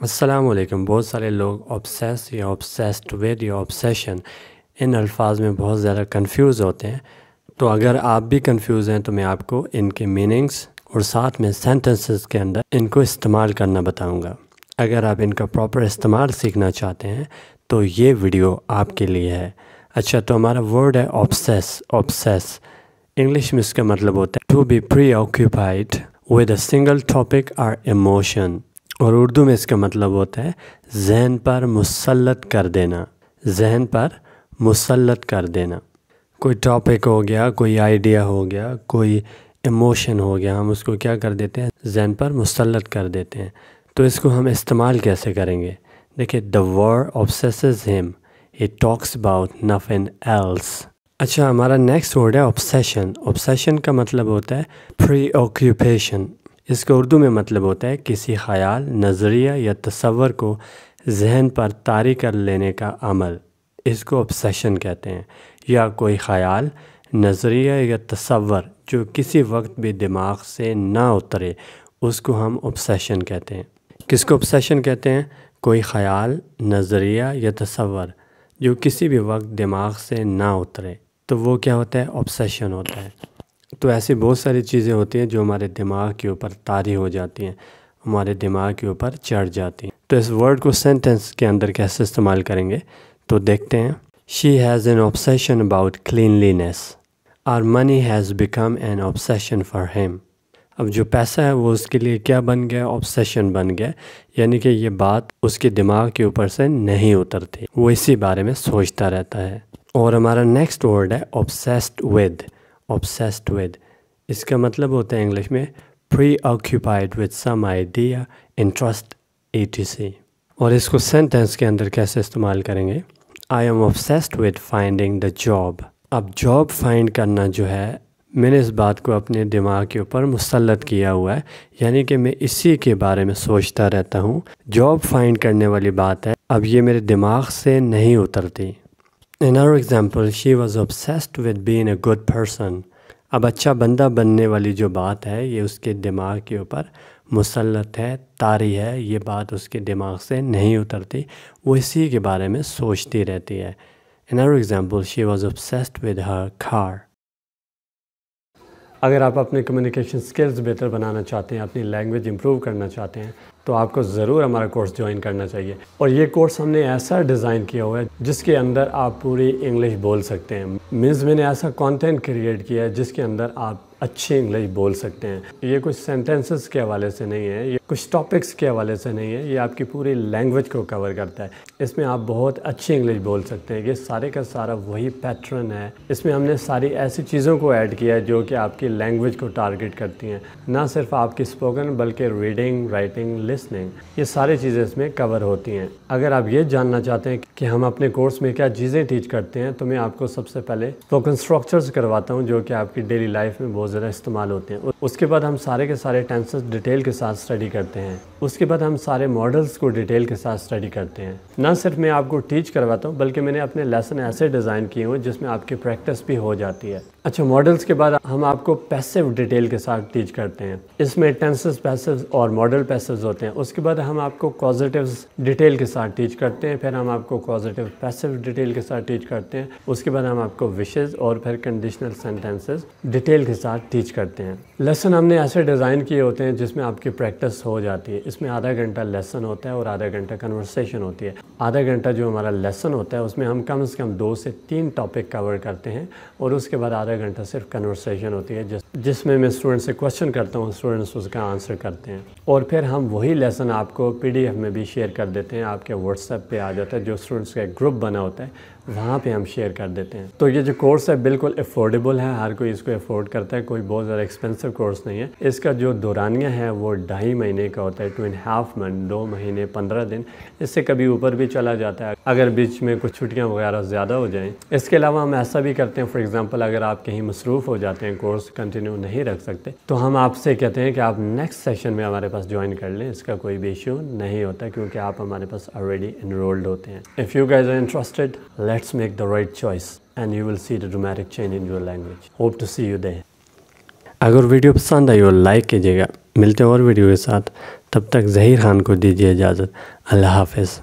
السلام علیکم۔ بہت سارے لوگ obsess یا obsessed with یا obsession ان الفاظ میں بہت زیادہ کنفیوز ہوتے ہیں، تو اگر آپ بھی کنفیوز ہیں تو میں آپ کو ان کے میننگز اور ساتھ میں سینٹنسز کے اندر ان کو استعمال کرنا بتاؤں گا۔ اگر آپ ان کا پراپر استعمال سیکھنا چاہتے ہیں تو یہ ویڈیو آپ کے لیے ہے۔ اچھا، تو ہمارا ورڈ ہے obsess۔ انگلش میں اس کا مطلب ہوتا ہے to be preoccupied with a single topic or emotion، اور اردو میں اس کا مطلب ہوتا ہے ذہن پر مسلط کر دینا، ذہن پر مسلط کر دینا۔ کوئی ٹاپک ہو گیا، کوئی آئیڈیا ہو گیا، کوئی ایموشن ہو گیا، ہم اس کو کیا کر دیتے ہیں؟ ذہن پر مسلط کر دیتے ہیں۔ تو اس کو ہم استعمال کیسے کریں گے؟ دیکھیں، the word obsesses him, he talks about nothing else۔ اچھا، ہمارا نیکسٹ ورڈ ہے obsession۔ obsession کا مطلب ہوتا ہے preoccupation۔ اس کا اردو میں مطلب ہوتا ہے کسی خیال، نظریہ یا تصور کو ذہن پر طاری کر لینے کا عمل، اس کو obsession کہتے ہیں۔ یا کوئی خیال، نظریہ یا تصور جو کسی وقت بھی دماغ سے نہ اترے، اس کو ہم obsession کہتے ہیں۔ کس کو obsession کہتے ہیں؟ کوئی خیال، نظریہ یا تصور جو کسی بھی وقت دماغ سے نہ اترے، تو وہ کیا ہوتا ہے؟ obsession ہوتا ہے۔ تو ایسی بہت ساری چیزیں ہوتی ہیں جو ہمارے دماغ کے اوپر طاری ہو جاتی ہیں، ہمارے دماغ کے اوپر چڑھ جاتی ہیں۔ تو اس ورڈ کو سینٹنس کے اندر کیسے استعمال کریں گے تو دیکھتے ہیں۔ She has an obsession about cleanliness. Our money has become an obsession for him. اب جو پیسہ ہے وہ اس کے لیے کیا بن گیا؟ obsession بن گیا، یعنی کہ یہ بات اس کے دماغ کے اوپر سے نہیں اترتی، وہ اسی بارے میں سوچتا رہتا ہے۔ اور ہمارا نیکسٹ ورڈ ہے obsessed with۔ obsessed with اس کا مطلب ہوتا ہے انگلش میں preoccupied with some idea, interest, etc۔ اور اس کو سینٹنس کے اندر کیسے استعمال کریں گے؟ I am obsessed with finding the job۔ اب جاب فائنڈ کرنا جو ہے، میں نے اس بات کو اپنے دماغ کے اوپر مسلط کیا ہوا ہے، یعنی کہ میں اسی کے بارے میں سوچتا رہتا ہوں۔ جاب فائنڈ کرنے والی بات ہے، اب یہ میرے دماغ سے نہیں اترتی۔ Another example, she was obsessed with being a good person۔ اب اچھا بندہ بننے والی جو بات ہے، یہ اس کے دماغ کے اوپر مسلط ہے، طاری ہے، یہ بات اس کے دماغ سے نہیں اترتی، وہ اسی کے بارے میں سوچتی رہتی ہے۔ Another example, she was obsessed with her car۔ اگر آپ اپنے کمیونیکیشن سکلز بہتر بنانا چاہتے ہیں، اپنی لینگویج امپروو کرنا چاہتے ہیں، تو آپ کو ضرور ہمارا کورس جوائن کرنا چاہیے۔ اور یہ کورس ہم نے ایسا ڈیزائن کیا ہوا ہے جس کے اندر آپ پوری انگلش بول سکتے ہیں۔ مینس میں نے ایسا کانٹینٹ کریٹ کیا ہے جس کے اندر آپ اچھی انگلش بول سکتے ہیں۔ یہ کچھ سینٹنسز کے حوالے سے نہیں ہے، یہ کچھ ٹاپکس کے حوالے سے نہیں ہے، یہ آپ کی پوری لینگویج کو کور کرتا ہے۔ اس میں آپ بہت اچھی انگلش بول سکتے ہیں۔ یہ سارے کا سارا وہی پیٹرن ہے۔ اس میں ہم نے ساری ایسی چیزوں کو ایڈ کیا ہے جو کہ آپ کی لینگویج کو ٹارگٹ کرتی ہیں، نہ صرف آپ کی اسپوکن بلکہ ریڈنگ، رائٹنگ، لسننگ، یہ ساری چیزیں اس میں کور ہوتی ہیں۔ اگر آپ یہ جاننا چاہتے ہیں کہ ہم اپنے کورس میں کیا چیزیں ٹیچ کرتے ہیں، تو میں آپ کو سب سے پہلے اسپوکن اسٹرکچرز کرواتا ہوں جو کہ آپ کی ڈیلی لائف میں بہت زیادہ استعمال ہوتے ہیں۔ اس کے بعد ہم سارے کے سارے ٹینسز ڈیٹیل کے ساتھ اسٹڈی کرتے ہیں۔ اس کے بعد ہم سارے ماڈلز کو ڈیٹیل کے ساتھ اسٹڈی کرتے ہیں۔ نہ صرف میں آپ کو ٹیچ کرواتا ہوں بلکہ میں نے اپنے لیسن ایسے ڈیزائن کیے ہوئے جس میں آپ کی پریکٹس بھی ہو جاتی ہے۔ اچھا، ماڈلز کے بعد ہم آپ کو پیسو ڈیٹیل کے ساتھ ٹیچ کرتے ہیں۔ اس میں ٹینسز پیسوز اور ماڈل پیسوز ہوتے ہیں۔ اس کے بعد ہم آپ کو کازیٹیوز ڈیٹیل کے ساتھ ٹیچ کرتے ہیں، پھر ہم آپ کو کازیٹیو پیسو ڈیٹیل کے ساتھ ٹیچ کرتے ہیں۔ اس کے بعد ہم آپ کو وشز اور پھر کنڈیشنل سینٹینسز ڈیٹیل کے ساتھ ٹیچ کرتے ہیں۔ لیسن ہم نے ایسے ڈیزائن کیے ہوتے ہیں جس میں آپ کی پریکٹس ہو جاتی ہے۔ اس میں آدھا گھنٹہ لیسن ہوتا ہے اور آدھا گھنٹہ کنورسیشن ہوتی ہے۔ آدھا گھنٹہ جو ہمارا لیسن ہوتا ہے اس میں ہم کم سے کم 2 سے 3 ٹاپک کور کرتے ہیں، اور اس کے بعد آدھا گھنٹہ صرف کنورسیشن ہوتی ہے جس میں اسٹوڈنٹ سے کوشچن کرتا ہوں، اسٹوڈنٹس اس کا آنسر کرتے ہیں۔ اور پھر ہم وہی لیسن آپ کو PDF میں بھی شیئر کر دیتے ہیں، آپ کے واٹس ایپ پہ آ جاتا ہے، جو اسٹوڈنٹس کا ایک گروپ بنا ہوتا ہے وہاں پہ ہم شیئر کر دیتے ہیں۔ تو یہ جو کورس ہے بالکل افورڈیبل ہے، ہر کوئی اس کو افورڈ کرتا ہے، کوئی بہت زیادہ ایکسپینسو کورس نہیں ہے۔ اس کا جو دورانیہ ہے وہ 2.5 مہینے کا ہوتا ہے، 2.5 months، 2 مہینے 15 دن، اس سے کبھی اوپر بھی چلا جاتا ہے اگر بیچ میں کچھ چھٹیاں وغیرہ زیادہ ہو جائیں۔ اس کے علاوہ ہم ایسا بھی کرتے ہیں، فار ایگزامپل اگر آپ کہیں مصروف ہو جاتے ہیں، کورس کنٹینیو نہیں رکھ سکتے، تو ہم آپ سے کہتے ہیں کہ آپ نیکسٹ سیشن میں ہمارے پاس جوائن کر لیں۔ اس کا کوئی بھی ایشو نہیں ہوتا کیونکہ آپ ہمارے پاس آلریڈی انرولڈ ہوتے ہیں۔ If you guys are interested, let's make the right choice and you will see the dramatic change in your language. Hope to see you there. اگر ویڈیو پسند آئی ہو لائک کیجیے گا۔ ملتے ہیں اور ویڈیو کے ساتھ، تب تک ظہیر خان کو دیجیے اجازت۔ اللہ حافظ.